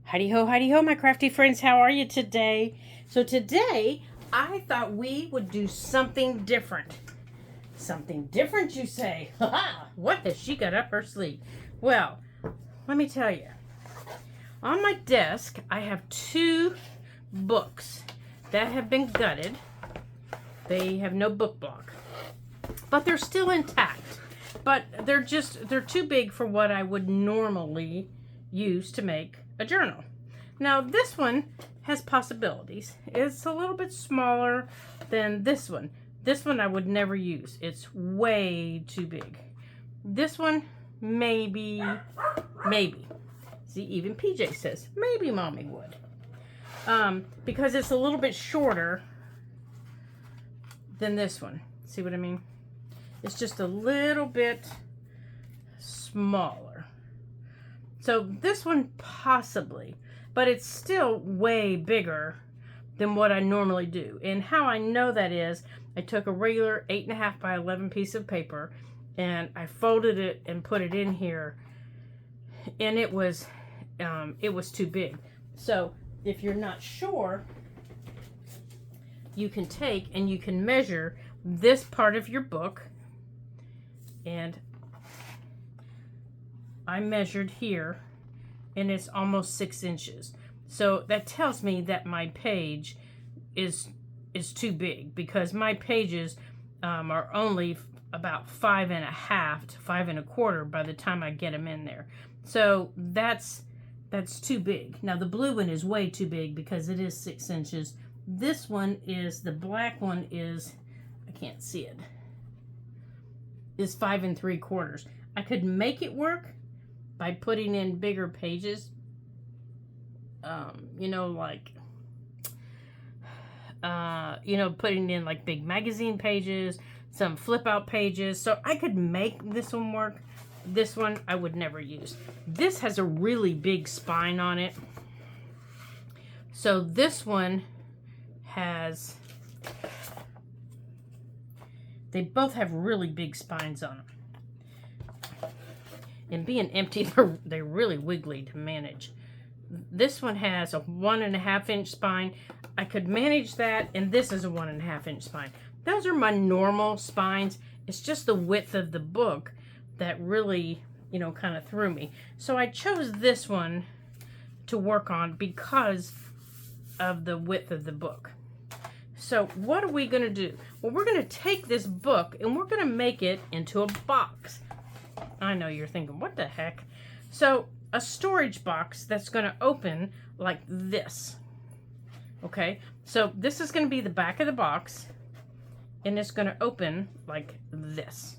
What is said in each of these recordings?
Heidi ho, my crafty friends. How are you today? So today, I thought we would do something different. Something different, you say? Ha! What has she got up her sleeve? Well, let me tell you. On my desk, I have two books that have been gutted. They have no book block, but they're still intact. But they're too big for what I would normally use to make a journal. Now this one has possibilities. It's a little bit smaller than this one. This one I would never use. It's way too big. This one, maybe. See, even PJ says, maybe Mommy would. Because it's a little bit shorter than this one. See what I mean? It's just a little bit smaller. So this one possibly, but it's still way bigger than what I normally do. And how I know that is, I took a regular 8.5 by 11 piece of paper and I folded it and put it in here, and it was too big. So if you're not sure, you can take and you can measure this part of your book, and I measured here and it's almost 6 inches. So that tells me that my page is too big, because my pages are only about 5.5 to 5.25 by the time I get them in there. So that's too big. Now the blue one is way too big because it is 6 inches. This one is, the black one is, I can't see it, is 5.75. I could make it work by putting in bigger pages, putting in like big magazine pages, some flip out pages. So I could make this one work. This one I would never use. This has a really big spine on it. So this one has, they both have really big spines on them. And being empty, they're really wiggly to manage. This one has a 1.5 inch spine. I could manage that, and this is a 1.5 inch spine. Those are my normal spines. It's just the width of the book that really, kind of threw me. So I chose this one to work on because of the width of the book. So what are we going to do? Well, we're going to take this book and we're going to make it into a box. I know you're thinking, what the heck? So a storage box that's going to open like this. Okay, so this is going to be the back of the box, and it's going to open like this.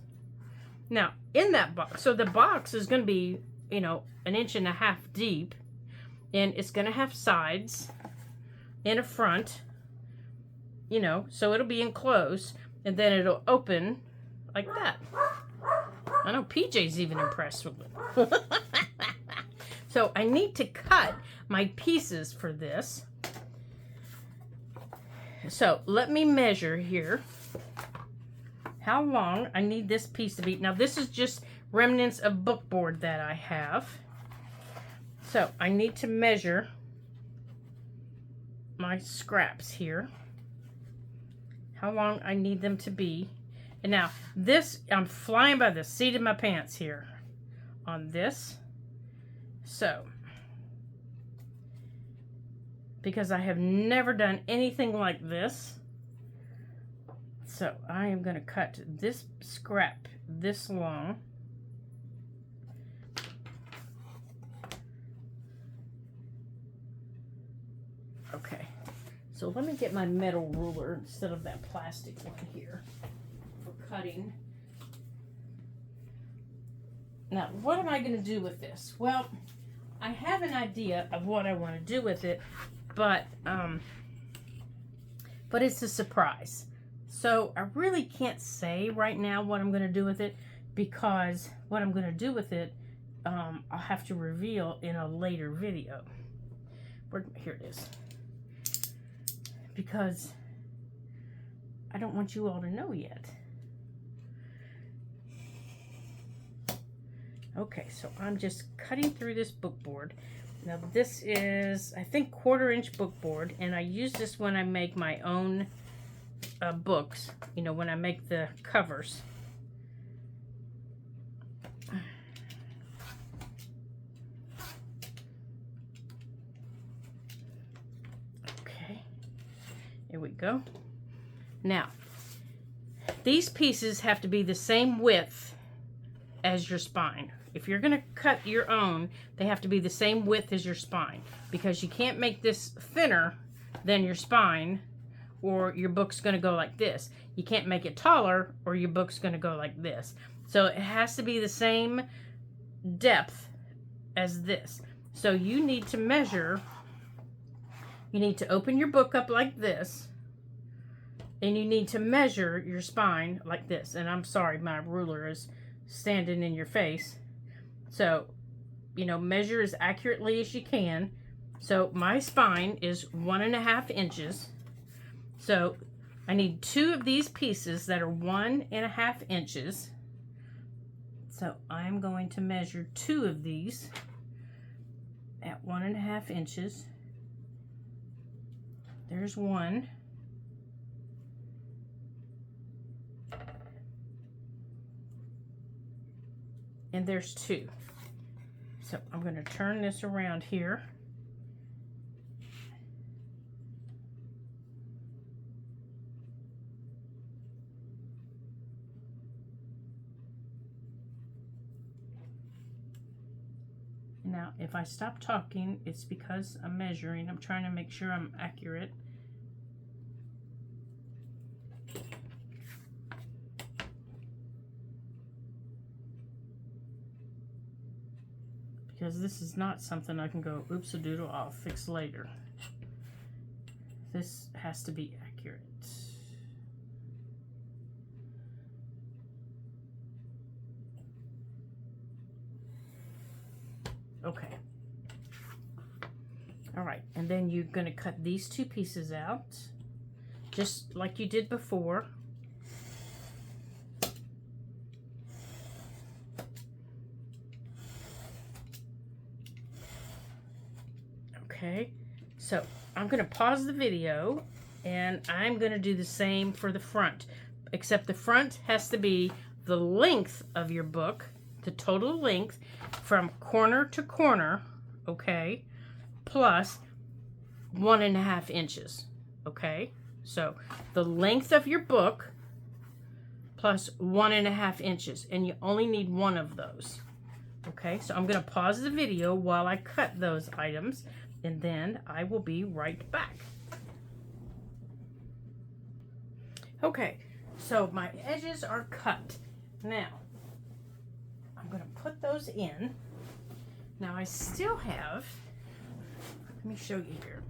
Now, in that box, so the box is going to be, 1.5 inches deep, and it's going to have sides and a front, so it'll be enclosed, and then it'll open like that. I know PJ's even impressed with it. So I need to cut my pieces for this. So let me measure here how long I need this piece to be. Now this is just remnants of bookboard that I have. So I need to measure my scraps here, how long I need them to be. And now this, I'm flying by the seat of my pants here on this. So, because I have never done anything like this, so I am going to cut this scrap this long. Okay, so let me get my metal ruler instead of that plastic one here for cutting. Now, what am I going to do with this? Well, I have an idea of what I want to do with it, but it's a surprise. So I really can't say right now what I'm going to do with it, because what I'm going to do with it, I'll have to reveal in a later video. Here it is. Because I don't want you all to know yet. Okay, so I'm just cutting through this book board. Now this is, I think, 1/4" book board, and I use this when I make my own books, you know, when I make the covers. Okay, here we go. Now, these pieces have to be the same width as your spine. If you're going to cut your own, they have to be the same width as your spine, because you can't make this thinner than your spine or your book's going to go like this. You can't make it taller or your book's going to go like this. So it has to be the same depth as this. So you need to measure, you need to open your book up like this, and you need to measure your spine like this. And I'm sorry, my ruler is standing in your face. So, you know, measure as accurately as you can. So my spine is 1.5 inches. So I need 2 of these pieces that are 1.5 inches. So I'm going to measure 2 of these at 1.5 inches. There's 1. And there's 2. So I'm going to turn this around here. Now, if I stop talking, it's because I'm measuring. I'm trying to make sure I'm accurate. Because this is not something I can go, oops-a-doodle, I'll fix later. This has to be accurate. Okay. All right, and then you're going to cut these 2 pieces out, just like you did before. Okay, so I'm going to pause the video, and I'm going to do the same for the front, except the front has to be the length of your book, the total length from corner to corner, okay, plus 1.5 inches, okay? So the length of your book plus 1.5 inches, and you only need 1 of those, okay? So I'm going to pause the video while I cut those items, and then I will be right back. Okay, so my edges are cut. Now, I'm going to put those in. Now I still have, let me show you here.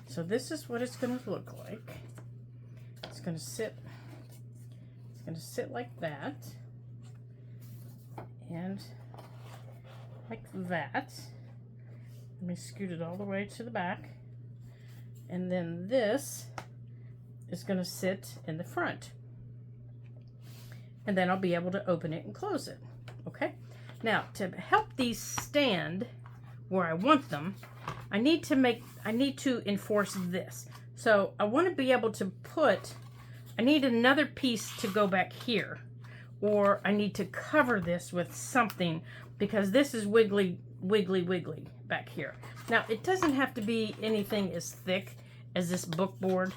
So this is what it's going to look like. It's going to sit like that. And like that. Let me scoot it all the way to the back. And then this is going to sit in the front. And then I'll be able to open it and close it. Okay? Now, to help these stand where I want them, I need to enforce this. So I want to be able to I need another piece to go back here. Or I need to cover this with something, because this is wiggly back here. Now, it doesn't have to be anything as thick as this book board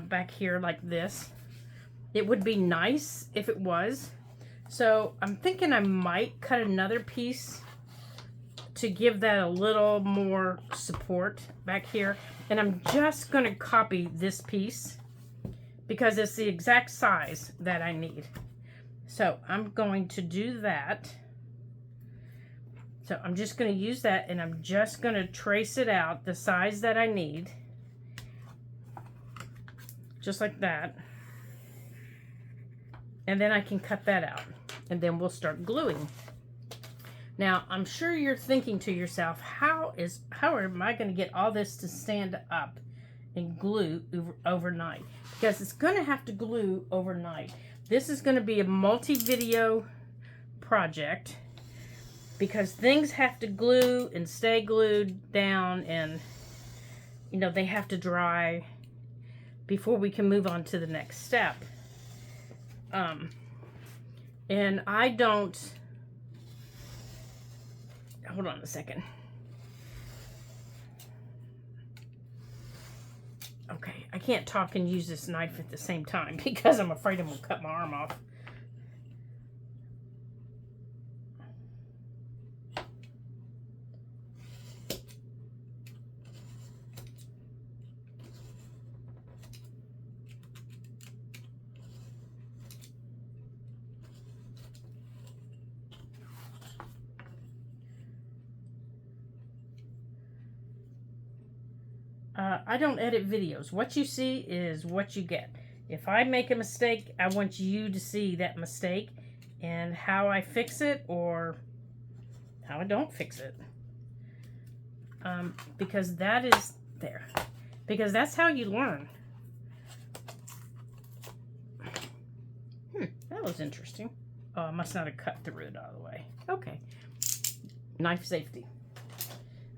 back here like this. It would be nice if it was. So I'm thinking I might cut another piece to give that a little more support back here. And I'm just going to copy this piece because it's the exact size that I need. So I'm going to do that. So I'm just going to use that, and I'm just going to trace it out the size that I need. Just like that. And then I can cut that out. And then we'll start gluing. Now, I'm sure you're thinking to yourself, how am I going to get all this to stand up and glue overnight? Because it's going to have to glue overnight. This is going to be a multi-video project because things have to glue and stay glued down, and you know, they have to dry before we can move on to the next step. And I don't, hold on a second. Okay, I can't talk and use this knife at the same time because I'm afraid I'm gonna cut my arm off. I don't edit videos. What you see is what you get. If I make a mistake, I want you to see that mistake and how I fix it or how I don't fix it. Because that is there. Because that's how you learn. That was interesting. Oh, I must not have cut through it all the way. Okay. Knife safety.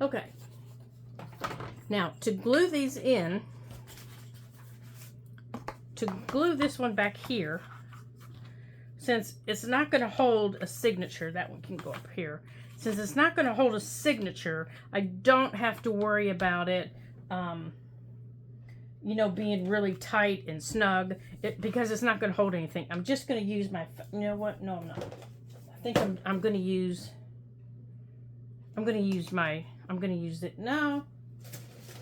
Okay. Now, to glue these in, to glue this one back here, since it's not going to hold a signature, that one can go up here. Since it's not going to hold a signature, I don't have to worry about it, you know, being really tight and snug, because it's not going to hold anything. I'm just going to use my, you know what? No, I'm not. I think I'm going to use it. No.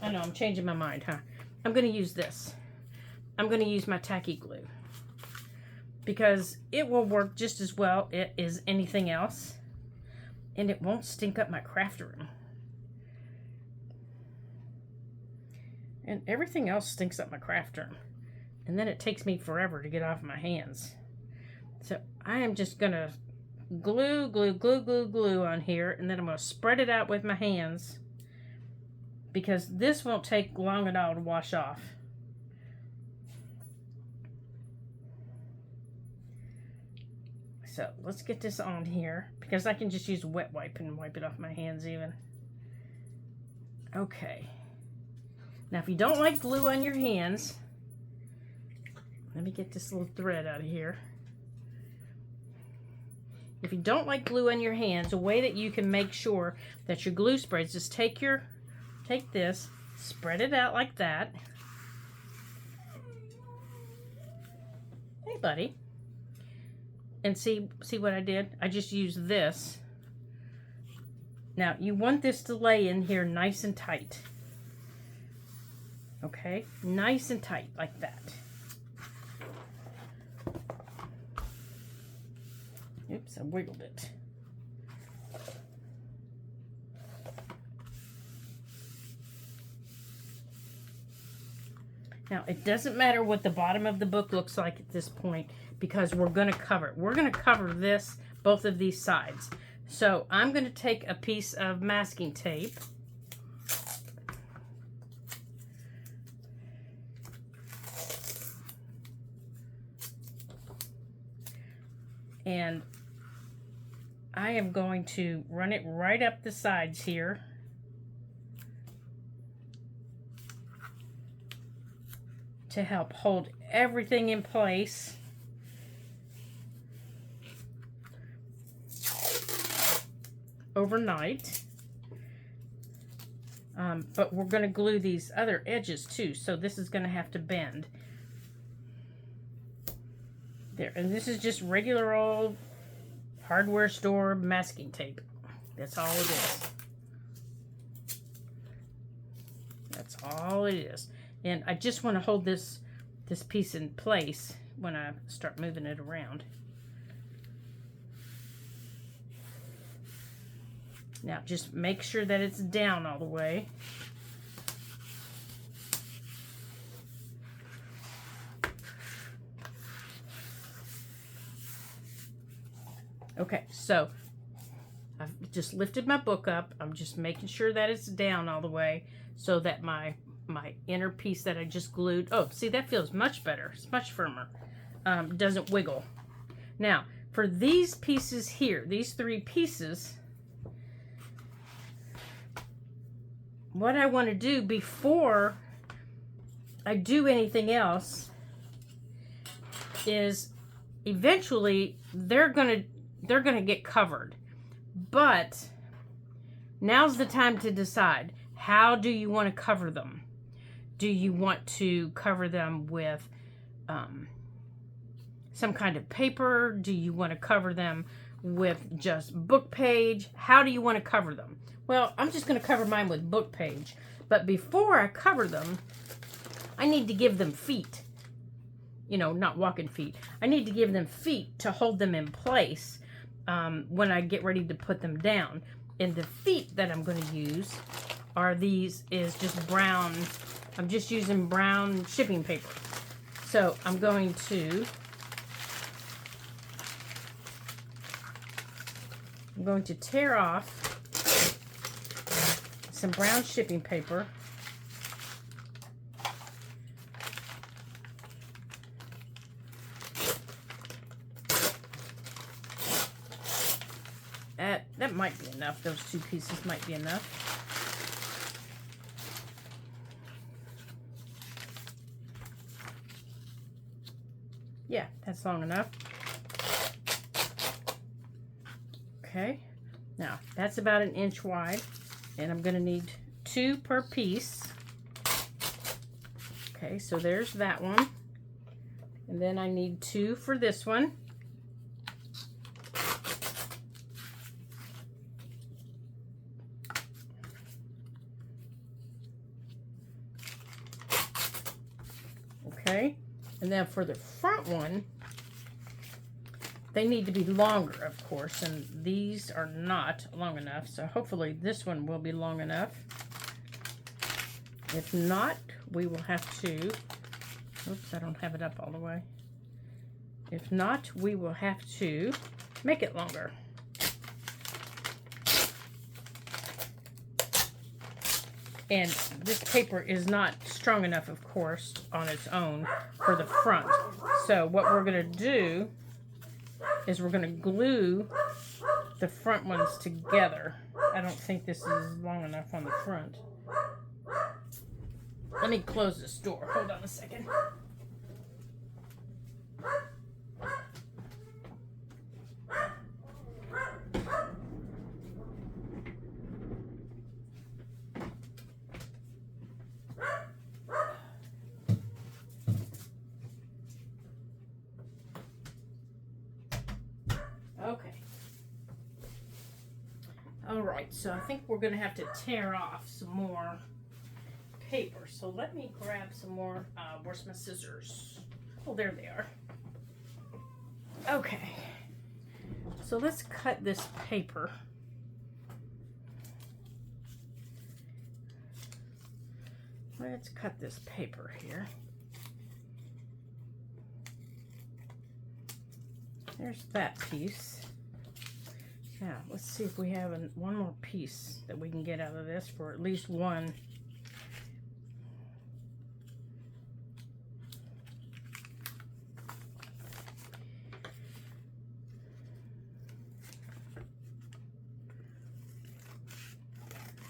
I know, I'm changing my mind, huh? I'm going to use this. I'm going to use my tacky glue. Because it will work just as well as anything else. And it won't stink up my craft room. And everything else stinks up my craft room. And then it takes me forever to get off my hands. So I am just going to glue on here. And then I'm going to spread it out with my hands. Because this won't take long at all to wash off. So let's get this on here, because I can just use a wet wipe and wipe it off my hands even. Okay. Now if you don't like glue on your hands, let me get this little thread out of here. If you don't like glue on your hands, a way that you can make sure that your glue spreads, just take this, spread it out like that. Hey, buddy. And see what I did? I just used this. Now, you want this to lay in here nice and tight. Okay? Nice and tight, like that. Oops, I wiggled it. Now, it doesn't matter what the bottom of the book looks like at this point, because we're going to cover it. We're going to cover this, both of these sides. So I'm going to take a piece of masking tape. And I am going to run it right up the sides here. To help hold everything in place. Overnight. But we're going to glue these other edges too, so this is going to have to bend. There, and this is just regular old hardware store masking tape. That's all it is. That's all it is. And I just want to hold this piece in place when I start moving it around. Now just make sure that it's down all the way. Okay, so I've just lifted my book up. I'm just making sure that it's down all the way so that my inner piece that I just glued, oh, see, that feels much better. It's much firmer. Doesn't wiggle. Now, For these pieces here, these 3 pieces, what I want to do before I do anything else is eventually they're gonna get covered. But now's the time to decide, how do you want to cover them? Do you want to cover them with some kind of paper? Do you want to cover them with just book page? How do you want to cover them? Well, I'm just going to cover mine with book page. But before I cover them, I need to give them feet. You know, not walking feet. I need to give them feet to hold them in place when I get ready to put them down. And the feet that I'm going to use is just brown. I'm just using brown shipping paper. So I'm going to tear off some brown shipping paper. That might be enough. Those 2 pieces might be enough. Yeah, that's long enough. Okay, now that's about 1 inch wide, and I'm going to need 2 per piece. Okay, so there's that one, and then I need 2 for this one. Okay, and then for the front one, they need to be longer, of course, and these are not long enough, so hopefully this one will be long enough. If not, we will have to, oops, I don't have it up all the way. If not, we will have to make it longer. And this paper is not strong enough, of course, on its own for the front. So what we're going to do is we're going to glue the front ones together. I don't think this is long enough on the front. Let me close this door. Hold on a second. Okay. All right, so I think we're going to have to tear off some more paper. So let me grab some more, where's my scissors? Oh, there they are. Okay. So let's cut this paper. Let's cut this paper here. There's that piece. Now, let's see if we have one more piece that we can get out of this for at least one.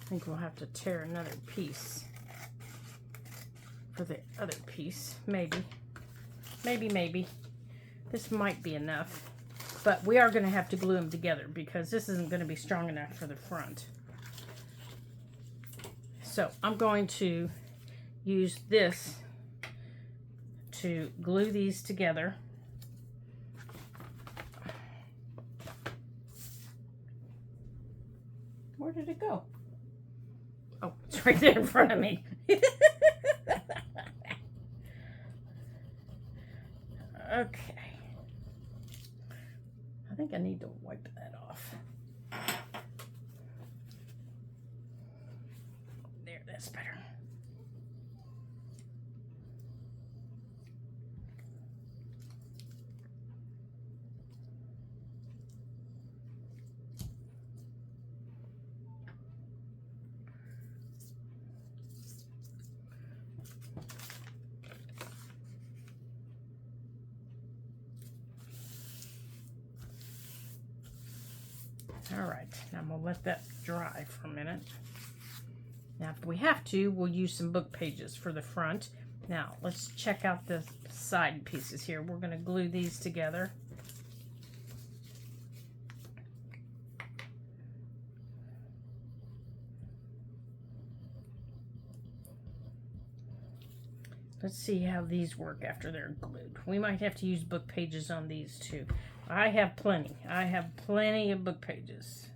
I think we'll have to tear another piece for the other piece. Maybe. Maybe. This might be enough. But we are going to have to glue them together because this isn't going to be strong enough for the front. So I'm going to use this to glue these together. Where did it go? Oh, it's right there in front of me. Okay. I think I need to wipe that off. There, that's better. All right, now I'm gonna let that dry for a minute. Now, if we have to, we'll use some book pages for the front. Now, let's check out the side pieces here. We're gonna glue these together. Let's see how these work after they're glued. We might have to use book pages on these too. I have plenty. I have plenty of book pages.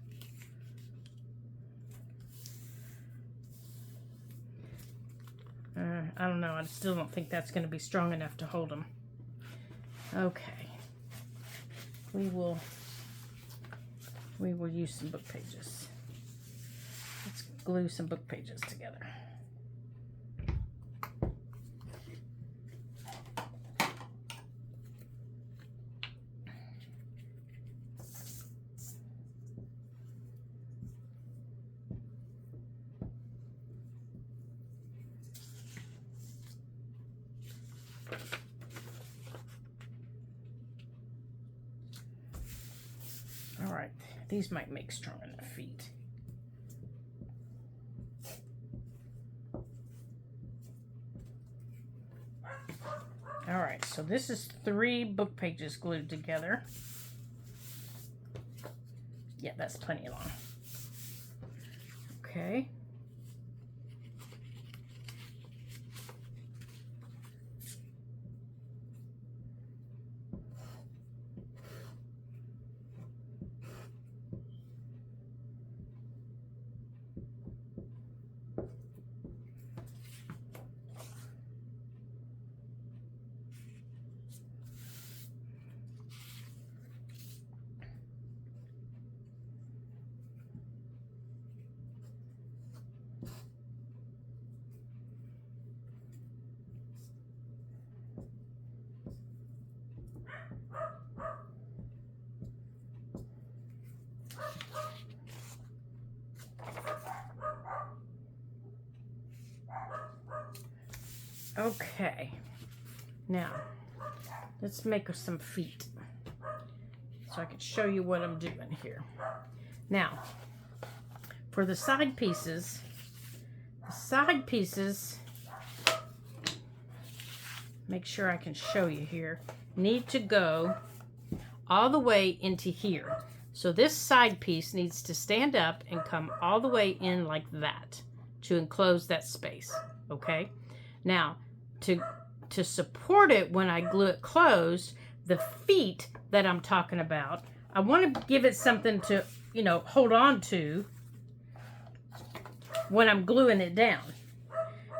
I don't know. I still don't think that's going to be strong enough to hold them. Okay. We will use some book pages. Let's glue some book pages together. All right, these might make strong enough feet. All right, so this is 3 book pages glued together. Yeah, that's plenty long. Okay. Okay, now let's make us some feet so I can show you what I'm doing here. Now, for the side pieces, make sure I can show you here, need to go all the way into here. So this side piece needs to stand up and come all the way in like that to enclose that space, okay? Now, to support it when I glue it closed, the feet that I'm talking about, I want to give it something to, you know, hold on to when I'm gluing it down.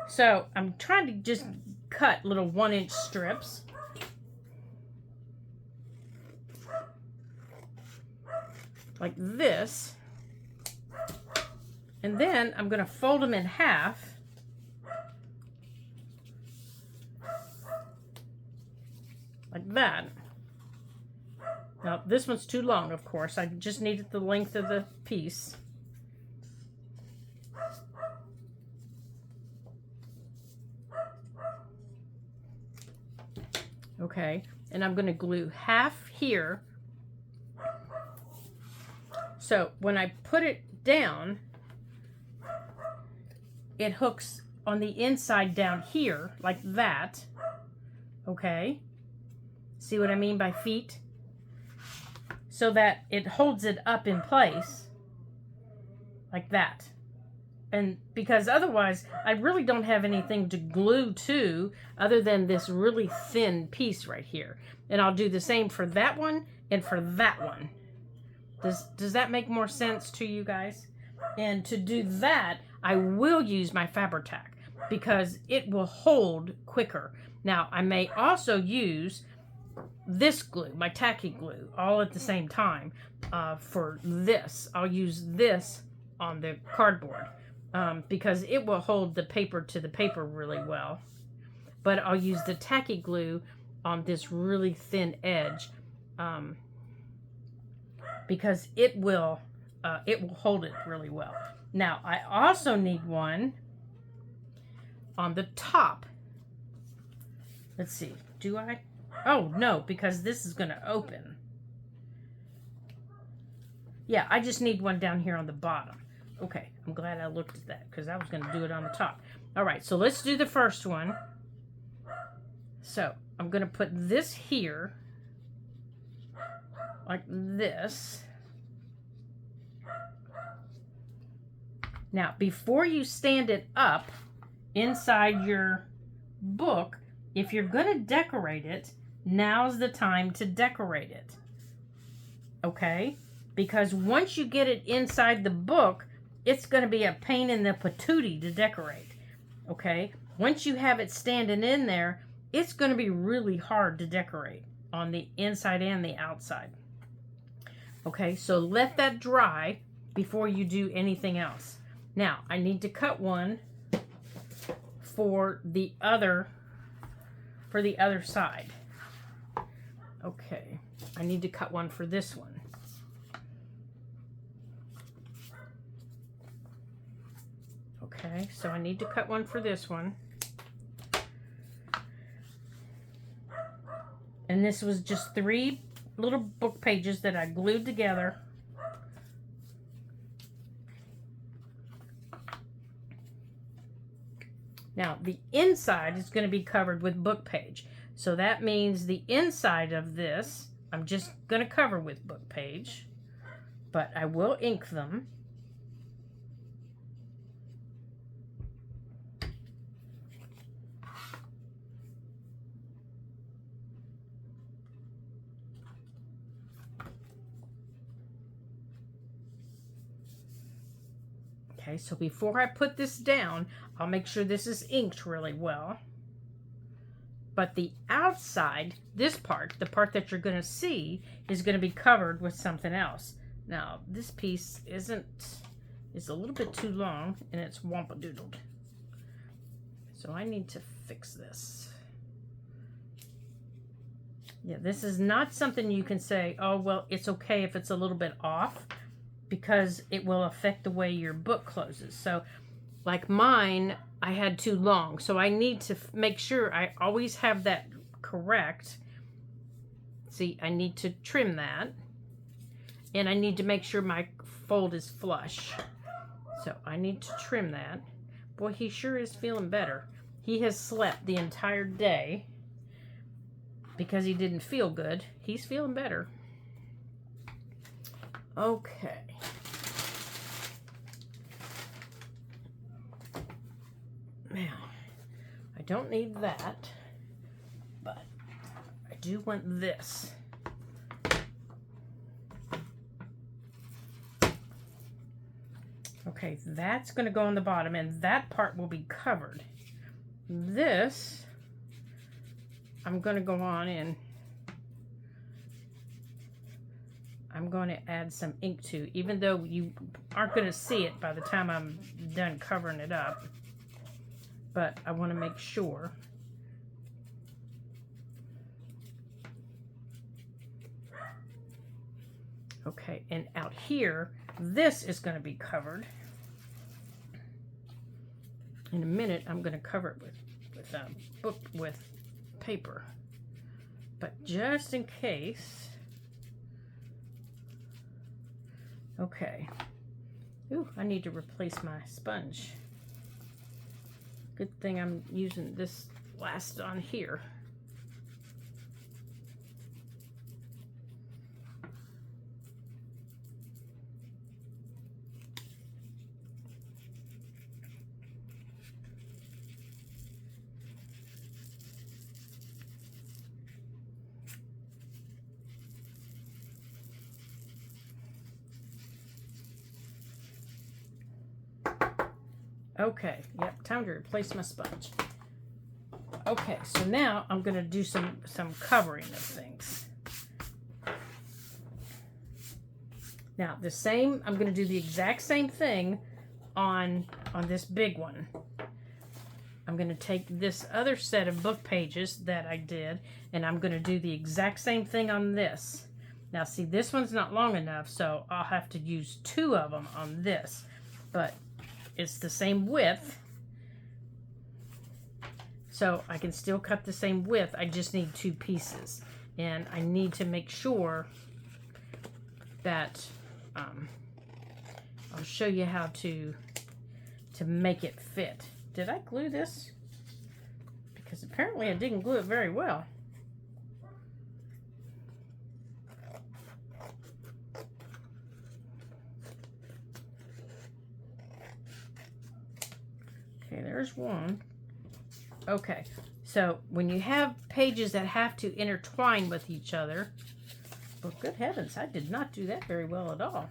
So I'm trying to just cut little 1-inch strips. Like this. And then I'm going to fold them in half. Like that. Now, this one's too long, of course. I just needed the length of the piece. Okay, and I'm going to glue half here. So when I put it down, it hooks on the inside down here, like that. Okay. See what I mean by feet? So that it holds it up in place like that. And because otherwise I really don't have anything to glue to other than this really thin piece right here. And I'll do the same for that one and for that one. Does that make more sense to you guys? And to do that, I will use my Fabri-Tac because it will hold quicker. Now, I may also use this glue, my tacky glue, all at the same time for this. I'll use this on the cardboard because it will hold the paper to the paper really well. But I'll use the tacky glue on this really thin edge because it will hold it really well. Now, I also need one on the top. Let's see, do I? Oh, no, because this is going to open. Yeah, I just need one down here on the bottom. Okay, I'm glad I looked at that because I was going to do it on the top. All right, so let's do the first one. So I'm going to put this here like this. Now, before you stand it up inside your book, if you're going to decorate it, now's the time to decorate it. Okay? Because once you get it inside the book, it's going to be a pain in the patootie to decorate. Okay? Once you have it standing in there, it's going to be really hard to decorate on the inside and the outside. Okay, so let that dry before you do anything else. Now, I need to cut one for the other side. Okay, I need to cut one for this one. Okay, so I need to cut one for this one. And this was just 3 little book pages that I glued together. Now, the inside is going to be covered with book page. So that means the inside of this, I'm just going to cover with book page. But I will ink them. Okay, so before I put this down, I'll make sure this is inked really well. But the outside, this part, the part that you're going to see, is going to be covered with something else. Now, this piece is a little bit too long, and it's wampadoodled. So I need to fix this. Yeah, this is not something you can say, oh, well, it's okay if it's a little bit off, because it will affect the way your book closes. So like mine, I had too long. So I need to make sure I always have that correct. See, I need to trim that. And I need to make sure my fold is flush. So I need to trim that. Boy, he sure is feeling better. He has slept the entire day because he didn't feel good. He's feeling better. Okay. Now, I don't need that, but I do want this. Okay, that's going to go on the bottom, and that part will be covered. This, I'm going to go on in. I'm going to add some ink to, even though you aren't going to see it by the time I'm done covering it up. But I want to make sure. Okay, and out here, this is going to be covered. In a minute, I'm going to cover it with paper. But just in case. Okay. Ooh, I need to replace my sponge. Good thing I'm using this last on here. Okay, yep, time to replace my sponge. Okay, so now I'm going to do some covering of things. Now, I'm going to do the exact same thing on this big one. I'm going to take this other set of book pages that I did, and I'm going to do the exact same thing on this. Now, see, this one's not long enough, so I'll have to use 2 of them on this. But it's the same width, so I can still cut the same width. I just need 2 pieces, and I need to make sure that I'll show you how to make it fit. Did I glue this? Because apparently I didn't glue it very well. Okay, there's one. Okay, so when you have pages that have to intertwine with each other, well, good heavens, I did not do that very well at all.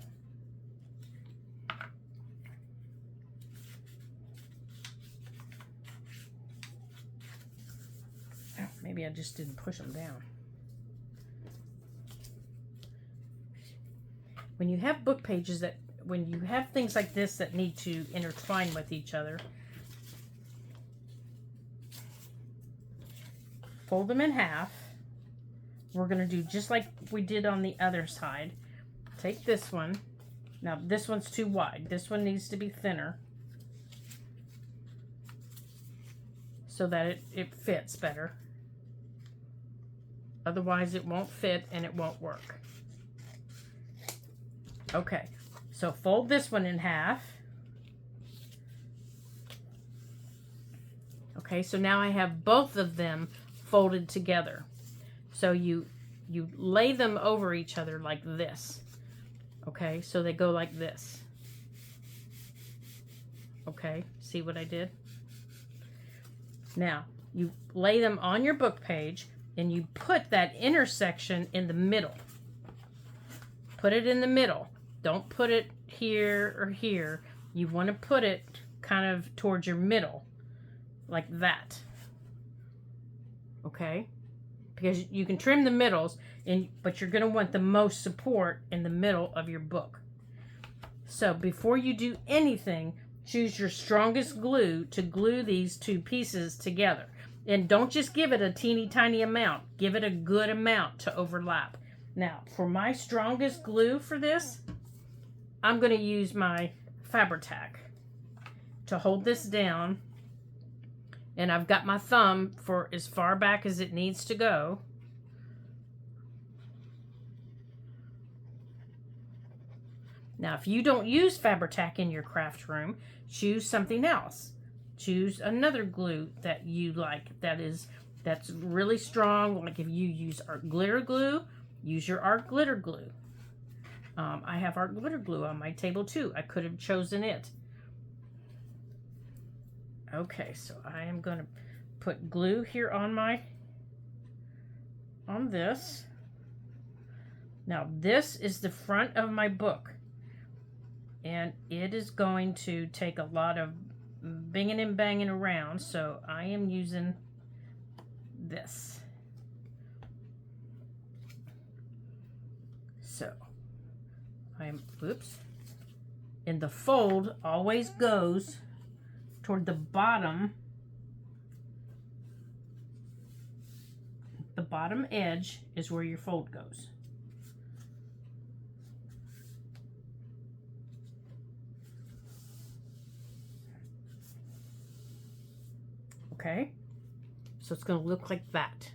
Oh, maybe I just didn't push them down. When you have book pages when you have things like this that need to intertwine with each other, fold them in half. We're going to do just like we did on the other side. Take this one. Now this one's too wide. This one needs to be thinner so that it fits better. Otherwise it won't fit and it won't work. Okay, so fold this one in half. Okay, so now I have both of them folded together. So you lay them over each other like this. Okay, so they go like this. Okay, see what I did? Now, you lay them on your book page and you put that intersection in the middle. Put it in the middle. Don't put it here or here. You want to put it kind of towards your middle, like that. Okay? Because you can trim the middles, but you're going to want the most support in the middle of your book. So before you do anything, choose your strongest glue to glue these two pieces together. And don't just give it a teeny tiny amount. Give it a good amount to overlap. Now, for my strongest glue for this, I'm going to use my Fabri-Tac to hold this down. And I've got my thumb for as far back as it needs to go. Now, if you don't use Fabri-Tac in your craft room, choose something else. Choose another glue that you like that's really strong. Like if you use art glitter glue, use your art glitter glue. I have art glitter glue on my table too. I could have chosen it. Okay, so I am going to put glue here on this. Now this is the front of my book. And it is going to take a lot of binging and banging around, so I am using this. So, and the fold always goes toward the bottom. The bottom edge is where your fold goes. Okay, so it's going to look like that.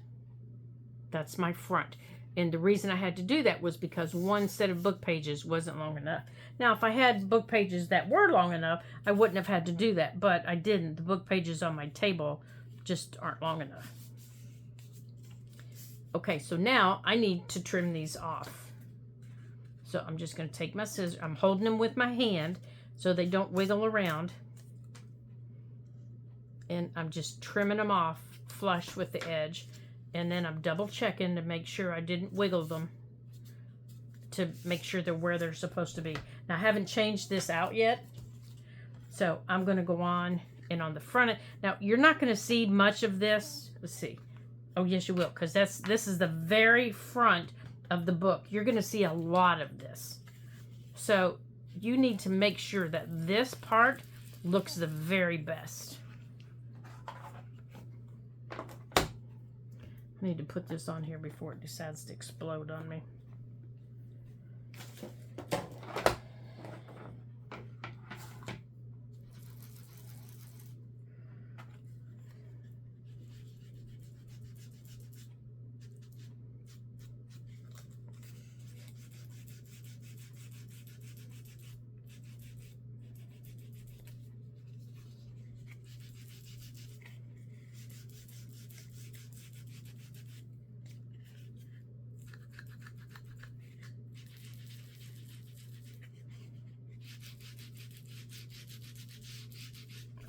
That's my front. And the reason I had to do that was because one set of book pages wasn't long enough. Now, if I had book pages that were long enough, I wouldn't have had to do that, but I didn't. The book pages on my table just aren't long enough. Okay, so now I need to trim these off. So I'm just going to take my scissors. I'm holding them with my hand so they don't wiggle around. And I'm just trimming them off flush with the edge. And then I'm double checking to make sure I didn't wiggle them, to make sure they're where they're supposed to be. Now, I haven't changed this out yet, so I'm going to go on and on the front. Now, you're not going to see much of this. Let's see. Oh, yes, you will, because this is the very front of the book. You're going to see a lot of this. So you need to make sure that this part looks the very best. I need to put this on here before it decides to explode on me.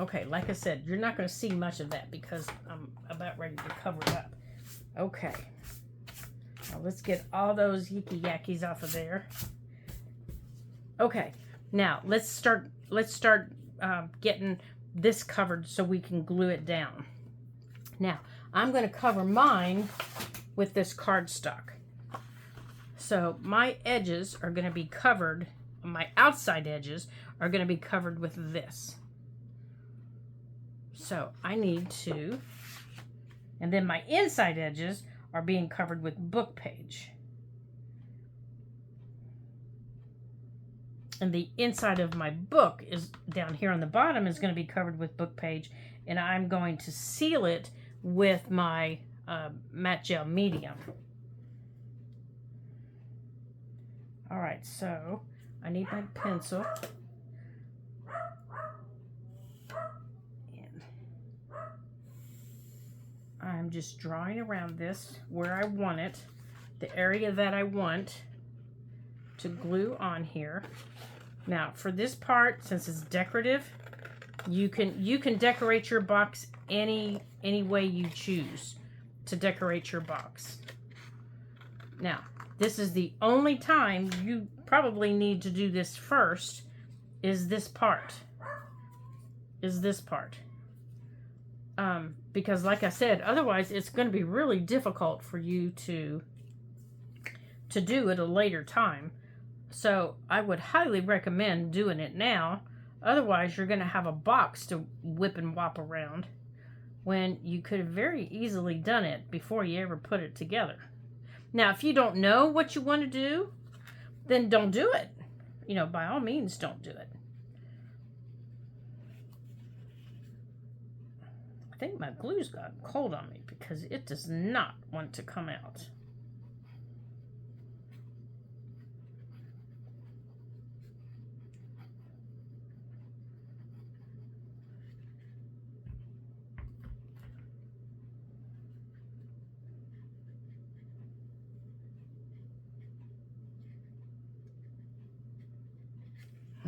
Okay, like I said, you're not going to see much of that because I'm about ready to cover it up. Okay. Now let's get all those yicky yakkies off of there. Okay. Now let's start getting this covered so we can glue it down. Now I'm going to cover mine with this cardstock. So my edges are going to be covered, my outside edges are going to be covered with this. So I need to, and then my inside edges are being covered with book page. And the inside of my book is down here on the bottom is going to be covered with book page, and I'm going to seal it with my matte gel medium. All right, so I need my pencil. And I'm just drawing around this where I want it, the area that I want to glue on here. Now, for this part, since it's decorative, you can decorate your box any way you choose to decorate your box. Now, this is the only time you probably need to do this first, is this part. Because like I said, otherwise it's going to be really difficult for you to do at a later time. So I would highly recommend doing it now. Otherwise you're going to have a box to whip and whop around when you could have very easily done it before you ever put it together. Now, if you don't know what you want to do, then don't do it. You know, by all means, don't do it. I think my glue's got cold on me because it does not want to come out.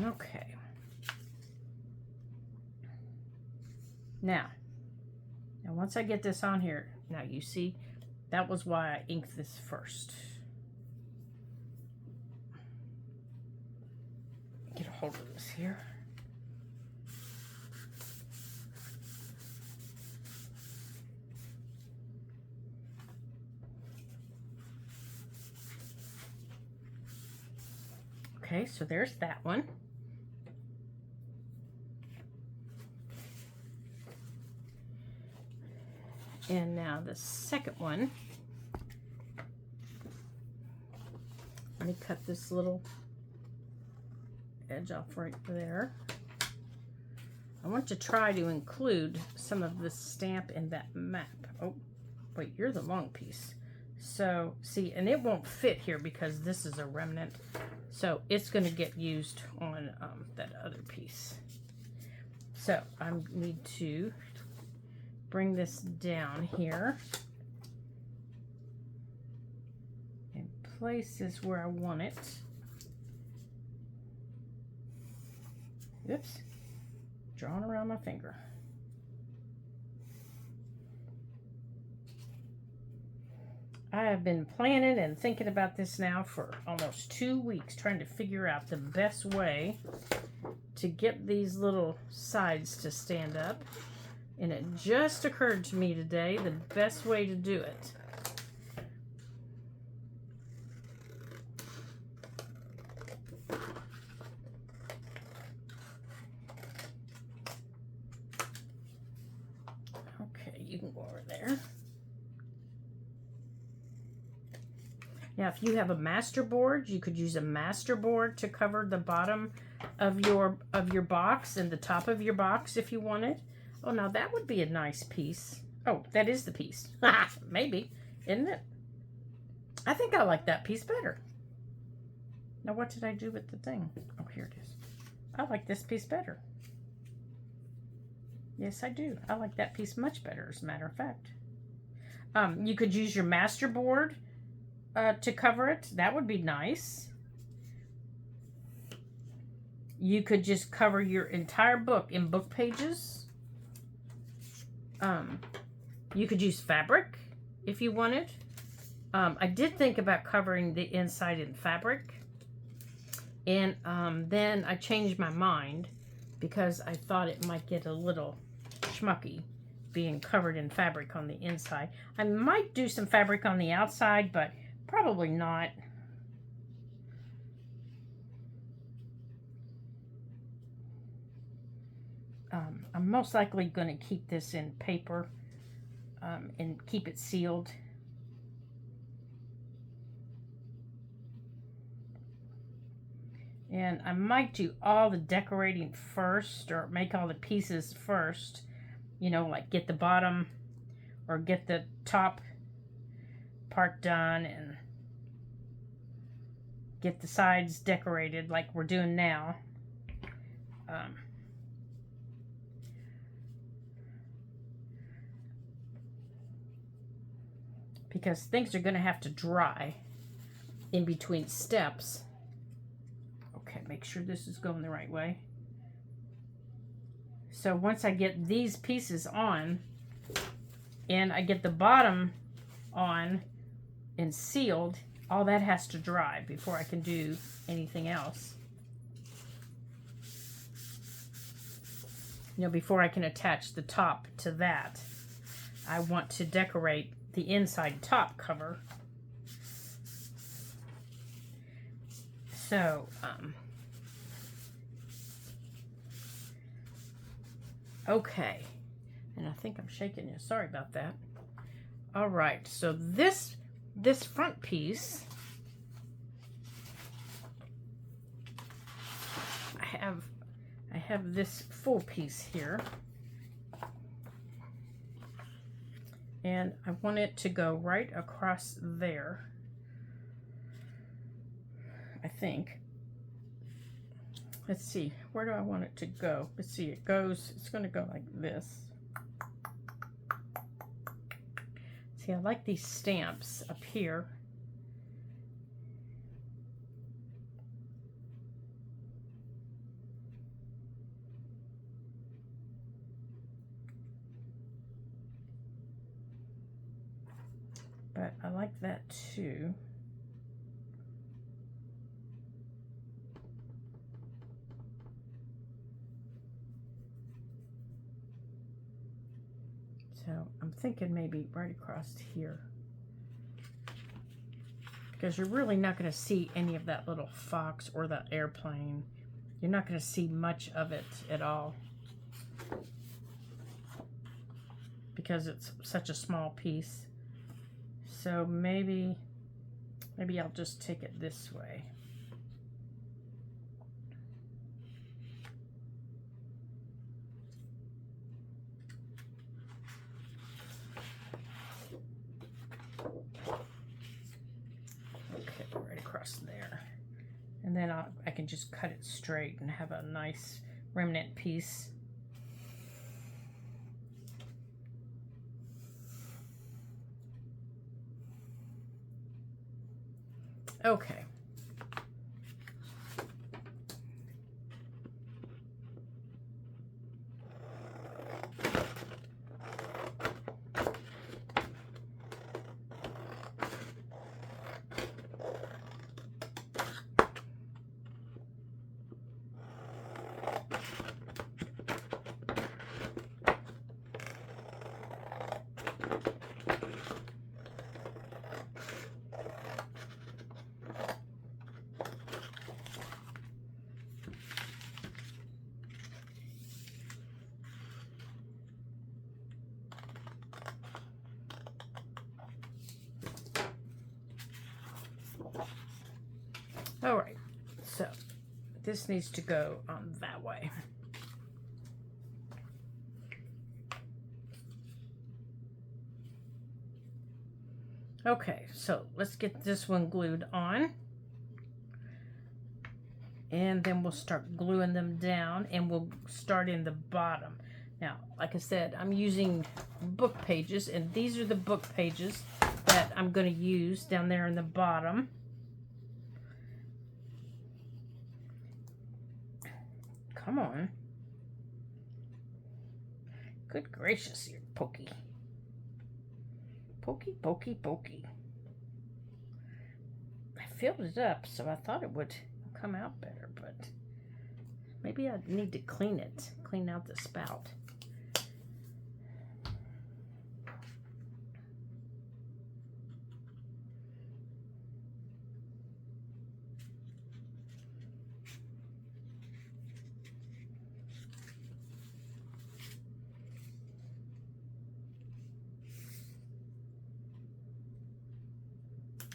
Okay. Now once I get this on here, now you see, that was why I inked this first. Get a hold of this here. Okay, so there's that one. And now the second one, let me cut this little edge off right there. I want to try to include some of this stamp in that map. Oh, wait, you're the long piece. So, see, and it won't fit here because this is a remnant. So it's going to get used on that other piece. So I need to bring this down here and place this where I want it. Oops, drawing around my finger. I have been planning and thinking about this now for almost 2 weeks, trying to figure out the best way to get these little sides to stand up. And it just occurred to me today the best way to do it. Okay, you can go over there. Now, if you have a master board, you could use a master board to cover the bottom of your box and the top of your box if you wanted. Oh, now that would be a nice piece. Oh, that is the piece. Maybe, isn't it? I think I like that piece better. Now, what did I do with the thing? Oh, here it is. I like this piece better. Yes, I do. I like that piece much better, as a matter of fact. You could use your master board to cover it. That would be nice. You could just cover your entire book in book pages. You could use fabric if you wanted. I did think about covering the inside in fabric, and then I changed my mind because I thought it might get a little schmucky being covered in fabric on the inside. I might do some fabric on the outside, but probably not. I'm most likely going to keep this in paper and keep it sealed. And I might do all the decorating first, or make all the pieces first. You know, like get the bottom or get the top part done and get the sides decorated like we're doing now. Because things are going to have to dry in between steps. Okay, make sure this is going the right way. So once I get these pieces on and I get the bottom on and sealed, all that has to dry before I can do anything else. You know, before I can attach the top to that, I want to decorate the inside top cover. So, okay. And I think I'm shaking you. Sorry about that. All right. So this front piece, I have this full piece here. And I want it to go right across there, I think. Let's see, where do I want it to go? Let's see, it's going to go like this. See, I like these stamps up here. But I like that too. So I'm thinking maybe right across here. Because you're really not going to see any of that little fox or the airplane. You're not going to see much of it at all. Because it's such a small piece. So maybe I'll just take it this way. Okay, right across there. And then I can just cut it straight and have a nice remnant piece. Okay. All right, so this needs to go on that way. Okay, so let's get this one glued on. And then we'll start gluing them down, and we'll start in the bottom. Now, like I said, I'm using book pages, and these are the book pages that I'm going to use down there in the bottom. Come on. Good gracious, you're pokey. Pokey, pokey, pokey. I filled it up, so I thought it would come out better, but maybe I need to clean it. Clean out the spout.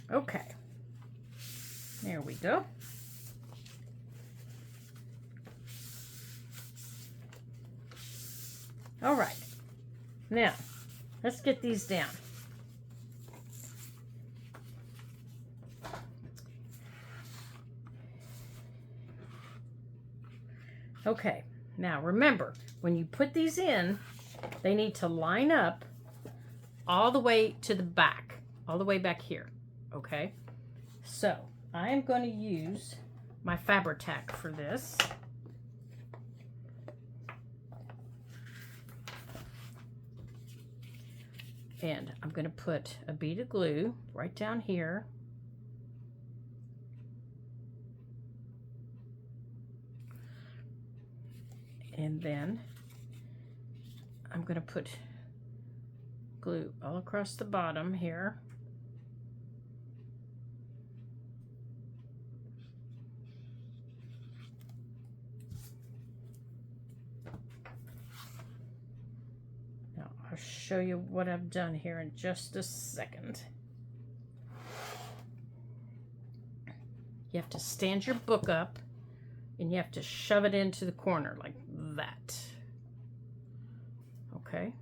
Okay, there we go. All right, now let's get these down. Okay, now remember, when you put these in, they need to line up all the way to the back, all the way back here. Okay, so I am going to use my Fabri-Tac for this. And I'm going to put a bead of glue right down here. And then I'm going to put glue all across the bottom here. I'll show you what I've done here in just a second. You have to stand your book up and you have to shove it into the corner like that. Okay?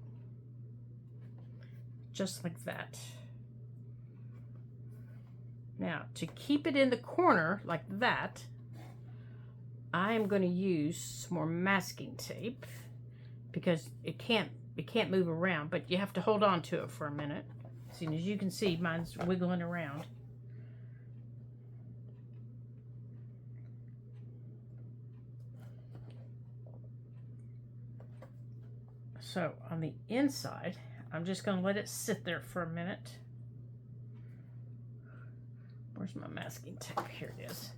Just like that. Now, to keep it in the corner like that, I'm going to use some more masking tape because it can't move around, but you have to hold on to it for a minute. As soon as you can see, mine's wiggling around. So on the inside, I'm just going to let it sit there for a minute. Where's my masking tape? Here it is.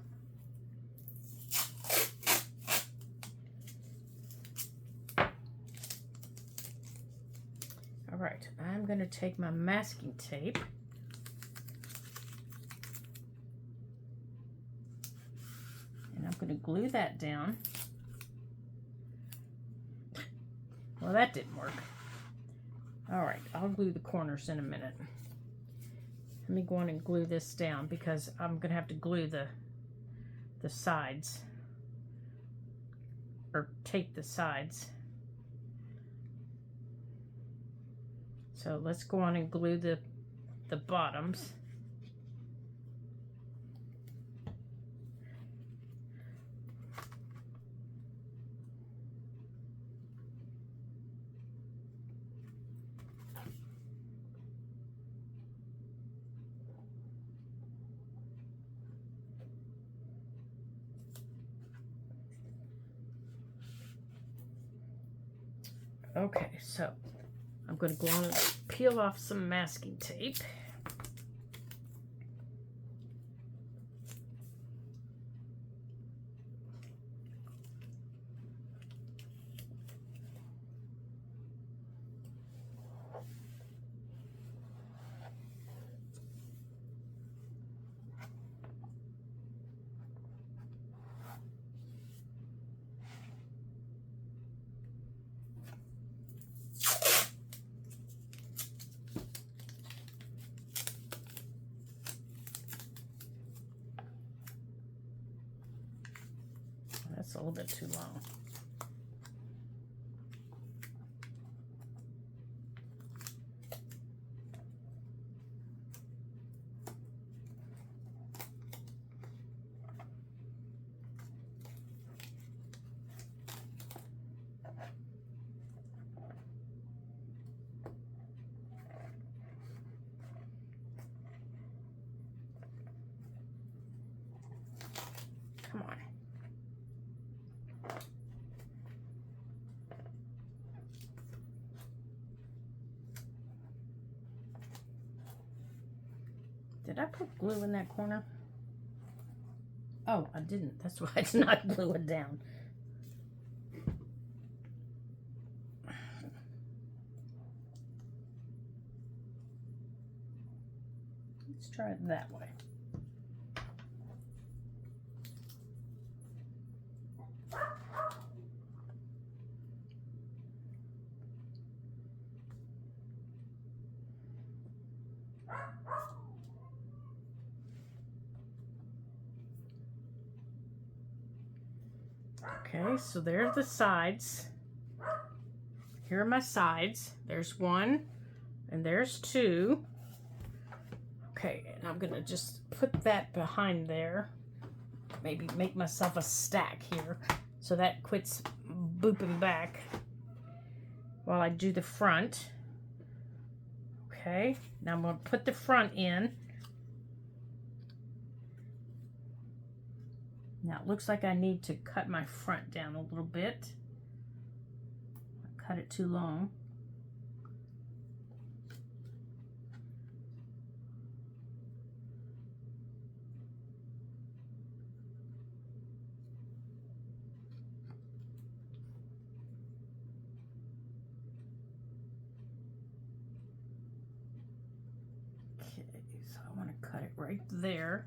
All right, I'm going to take my masking tape and I'm going to glue that down. Well, that didn't work. All right, I'll glue the corners in a minute. Let me go on and glue this down because I'm going to have to glue the sides, or tape the sides. So let's go on and glue the bottoms. Okay, so I'm going to go on and peel off some masking tape. That's a little bit too long. Come on. Did I put glue in that corner? Oh, I didn't. That's why it's not gluing down. Let's try it that way. Okay, so there's the sides. Here are my sides. There's one and there's two. Okay, and I'm gonna just put that behind there. Maybe make myself a stack here so that quits booping back while I do the front. Okay, now I'm gonna put the front in. Now it looks like I need to cut my front down a little bit. I cut it too long. Okay, so I want to cut it right there.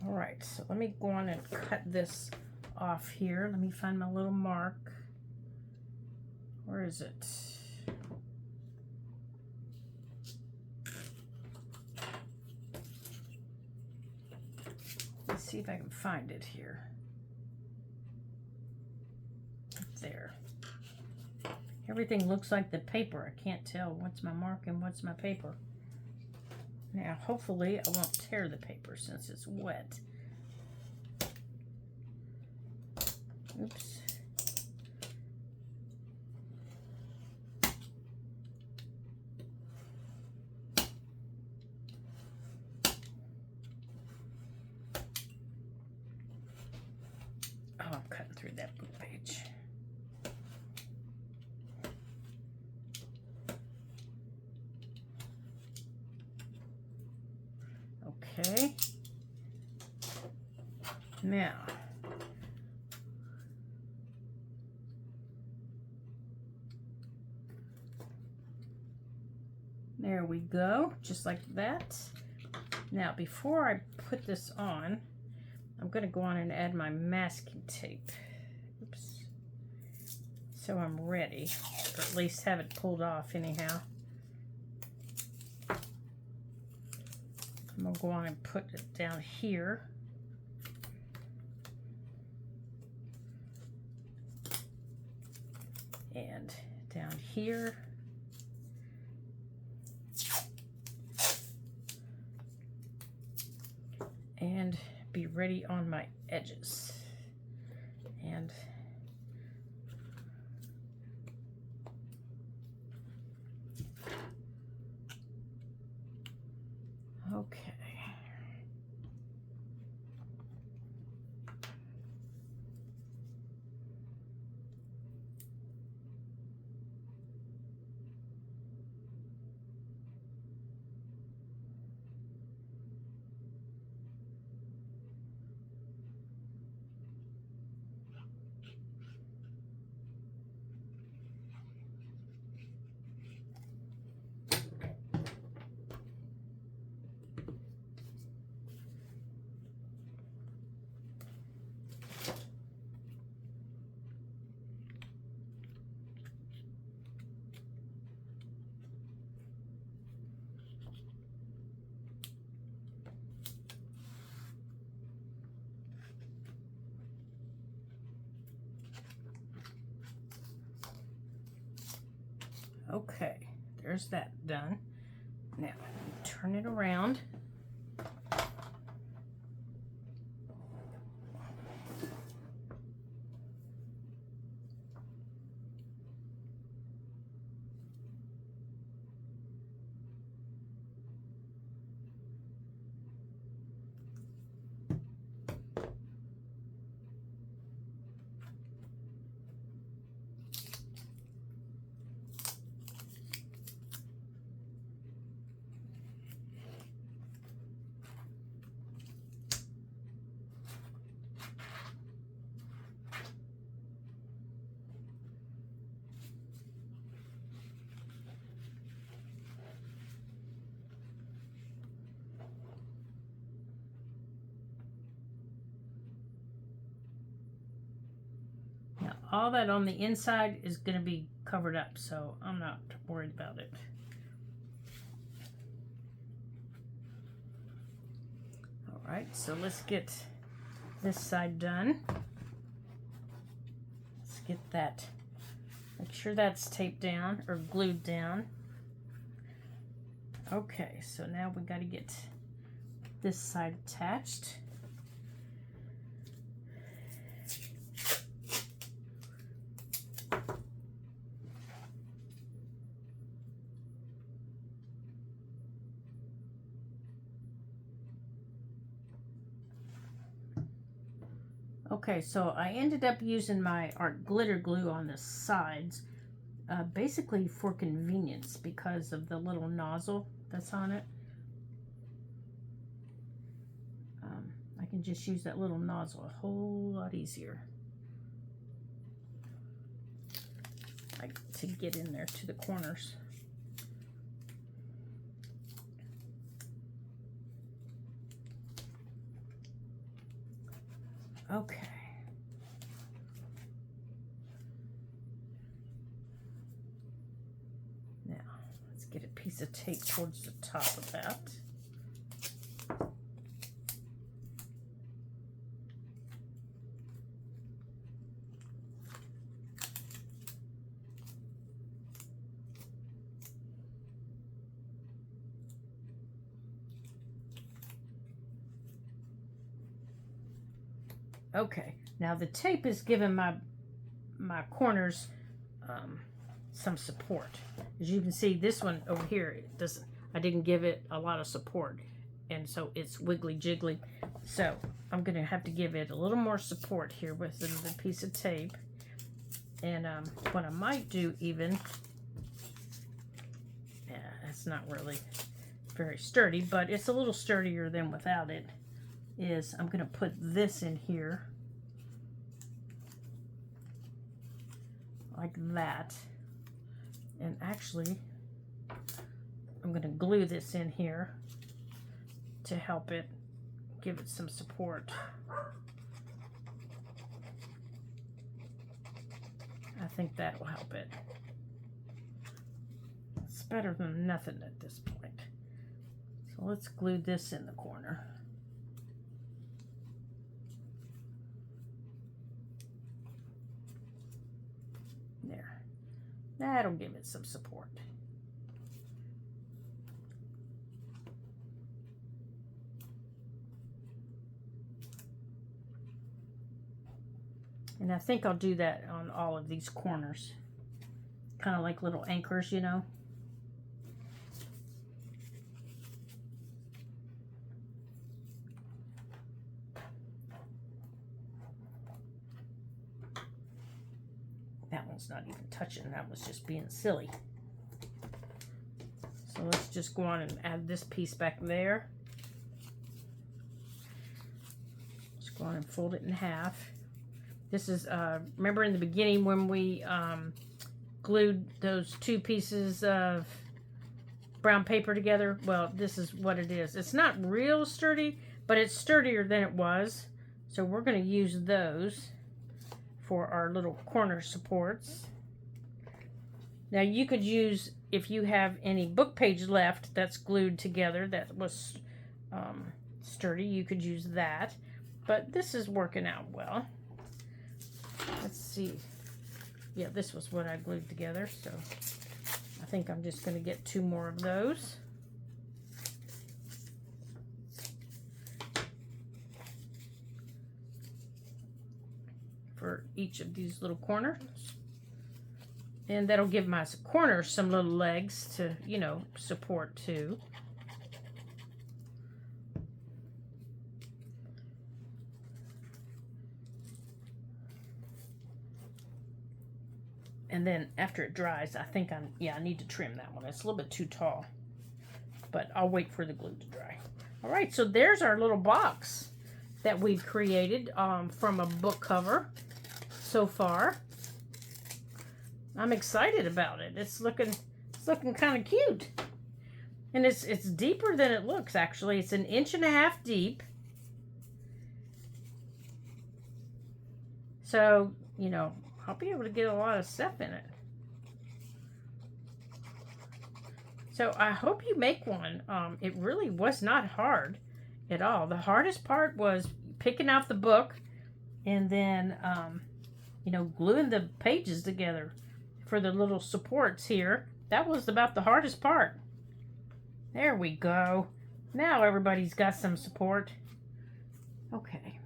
All right, so let me go on and cut this off here. Let me find my little mark. Where is it? Let's see if I can find it here. There. Everything looks like the paper. I can't tell what's my mark and what's my paper. Now, hopefully, I won't tear the paper since it's wet. Oops. Oh, I'm cutting through that book page. Okay. Now, there we go, just like that. Now, before I put this on, I'm going to go on and add my masking tape. Oops. So I'm ready, or at least have it pulled off anyhow. I'm going to go on and put it down here. And down here. And be ready on my edges. And okay. Okay, there's that done. Now, turn it around. all that on the inside is going to be covered up, so I'm not worried about it. All right, so let's get this side done. Let's get that, make sure that's taped down or glued down. Okay, so now we got to get this side attached. Okay, so I ended up using my art glitter glue on the sides, basically for convenience because of the little nozzle that's on it. I can just use that little nozzle a whole lot easier. Like to get in there to the corners. Okay. Now, let's get a piece of tape towards the top of that. Okay, now the tape is giving my corners some support. As you can see, this one over here, it doesn't. I didn't give it a lot of support, and so it's wiggly jiggly. So I'm gonna have to give it a little more support here with the piece of tape. And what I might do even, yeah, it's not really very sturdy, but it's a little sturdier than without it. Is I'm going to put this in here like that, and actually I'm going to glue this in here to help it, give it some support. I think that will help it. It's better than nothing at this point. So let's glue this in the corner. There. That'll give it some support. And I think I'll do that on all of these corners. Kind of like little anchors, you know. That one's not even touching. That was just being silly. So let's just go on and add this piece back there. Just go on and fold it in half. This is, remember in the beginning when we glued those two pieces of brown paper together? Well, this is what it is. It's not real sturdy, but it's sturdier than it was. So we're going to use those for our little corner supports. Now you could use, if you have any book page left that's glued together that was sturdy, you could use that. But this is working out well. Let's see. Yeah, this was what I glued together, so I think I'm just going to get 2 more of those. For each of these little corners. And that'll give my corners some little legs to, you know, support too. And then after it dries, I think I need to trim that one. It's a little bit too tall. But I'll wait for the glue to dry. All right, so there's our little box that we've created from a book cover so far. I'm excited about it. It's looking kind of cute. And it's deeper than it looks, actually. It's 1.5 inches deep. So, you know, I'll be able to get a lot of stuff in it. So I hope you make one. It really was not hard at all. The hardest part was picking out the book and then, you know, gluing the pages together for the little supports here. That was about the hardest part. There we go. Now everybody's got some support. Okay.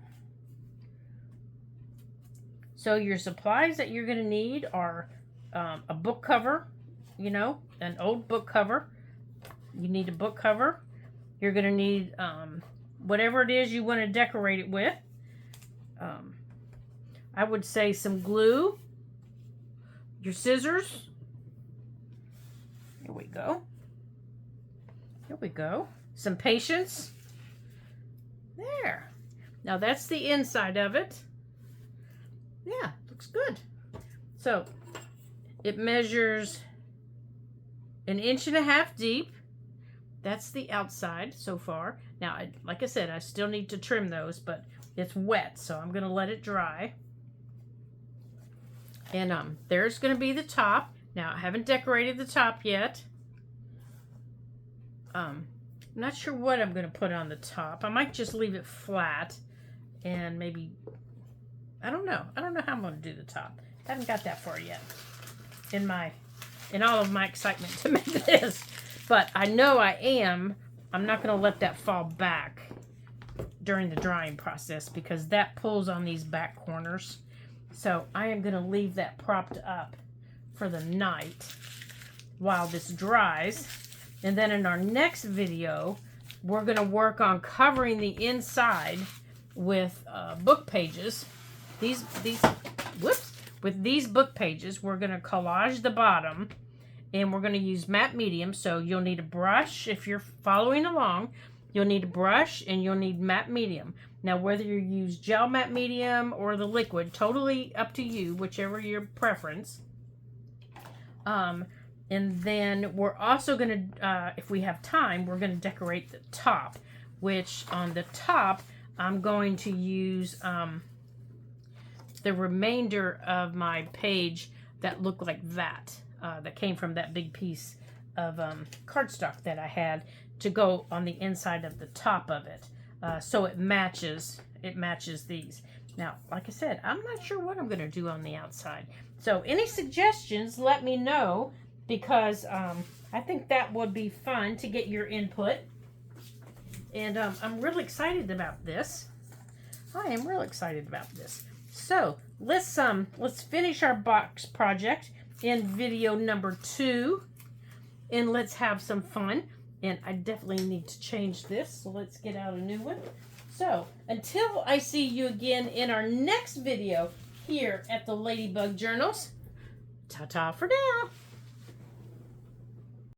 So your supplies that you're going to need are a book cover, you know, an old book cover. You need a book cover. You're going to need whatever it is you want to decorate it with. I would say some glue, your scissors. Here we go. Here we go. Some patience. There. Now that's the inside of it. Yeah, looks good. So it measures 1.5 inches deep. That's the outside so far. Now, like I said, I still need to trim those, but it's wet, so I'm going to let it dry. And there's going to be the top. Now, I haven't decorated the top yet. I'm not sure what I'm going to put on the top. I might just leave it flat and maybe, I don't know. I don't know how I'm going to do the top. I haven't got that far yet in all of my excitement to make this. But I know I am. I'm not going to let that fall back during the drying process because that pulls on these back corners. So I am going to leave that propped up for the night while this dries. And then in our next video, we're going to work on covering the inside with book pages. With these book pages, we're going to collage the bottom. And we're going to use matte medium, so you'll need a brush. If you're following along, you'll need a brush and you'll need matte medium. Now, whether you use gel matte medium or the liquid, totally up to you, whichever your preference. And then we're also going to, if we have time, we're going to decorate the top, which on the top, I'm going to use the remainder of my page that look like that. That came from that big piece of cardstock that I had to go on the inside of the top of it. So it matches these. Now, like I said, I'm not sure what I'm going to do on the outside. So any suggestions, let me know, because I think that would be fun to get your input. And I'm really excited about this. I am real excited about this. So let's finish our box project in video number 2, and let's have some fun. And I definitely need to change this, so let's get out a new one. So until I see you again in our next video here at the Ladybug Journals, ta-ta for now.